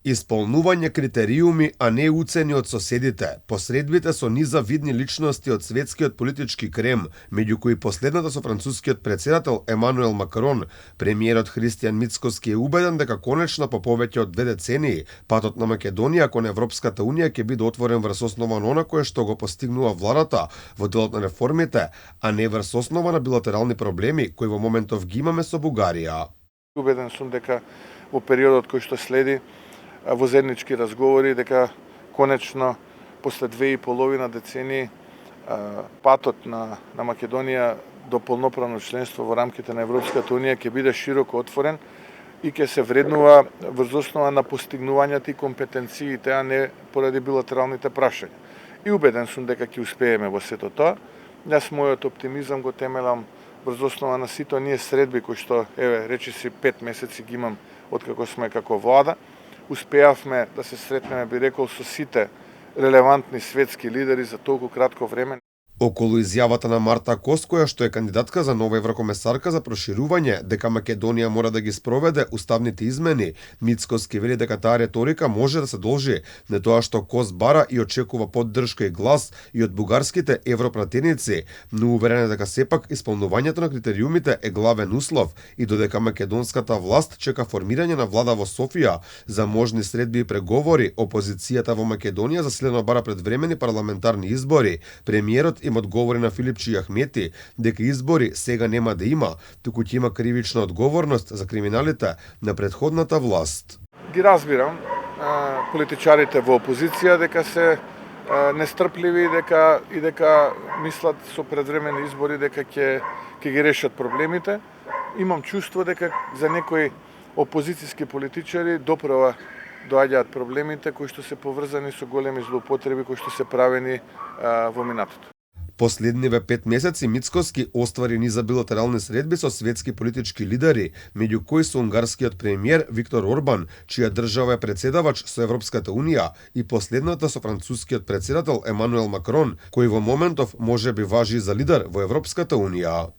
Исполнување критериуми, а не уцени од соседите. Посредбите со низа видни личности од светскиот политички крем, меѓу кои последната со францускиот претседател Емануел Макрон, премиерот Христијан Мицкоски е убеден дека конечно по повеќе од 2 децении патот на Македонија кон Европската унија ќе биде отворен врз основа на она кое што го постигнува владата во делот на реформите, а не врз основа на билатерални проблеми кои во моментов ги имаме со Бугарија. Убеден сум дека во периодот кој што следи во заеднички разговори, дека конечно после 2,5 децении патот на Македонија до полноправно членство во рамките на Европската унија ќе биде широко отворен и ќе се вреднува врз основа на постигнувањата и компетенциите, а не поради билатералните прашања. И убеден сум дека ќе успееме во сето тоа. Јас мојот оптимизам го темелам врз основа на сите оние средби кои што, речиси 5 месеци ги имам откако сме како влада. Успеавме да се сретнеме, би рекол, со сите релевантни светски лидери за толку кратко време. Околу изјавата на Марта Кос, која што е кандидатка за нова еврокомесарка за проширување, дека Македонија мора да ги спроведе уставните измени, Мицкоски вели дека таа реторика може да се должи на тоа што Кос бара и очекува поддршка и глас и од бугарските европратеници, но уверен е дека сепак исполнувањето на критериумите е главен услов и додека македонската власт чека формирање на влада во Софија за можни средби и преговори, опозицијата во Македонија заследено бара предвремени парламентарни избори. Премиерот им одговори на Филипчи Ахмети дека избори сега нема да има, туку ќе има кривична одговорност за криминалите на претходната власт. Ги разбирам политичарите во опозиција дека се нестрпливи и дека мислат со предвремени избори дека ќе ги решат проблемите. Имам чувство дека за некои опозицијски политичари доправа доаѓаат проблемите кои што се поврзани со големи злоупотреби кои што се правени во минатото. Последниве 5 месеци Мицкоски оствари низа билатерални средби со светски политички лидери, меѓу кои се унгарскиот премиер Виктор Орбан, чија држава е претседавач со Европската унија, и последната со францускиот претседател Емануел Макрон, кој во моментов може би важи за лидер во Европската унија.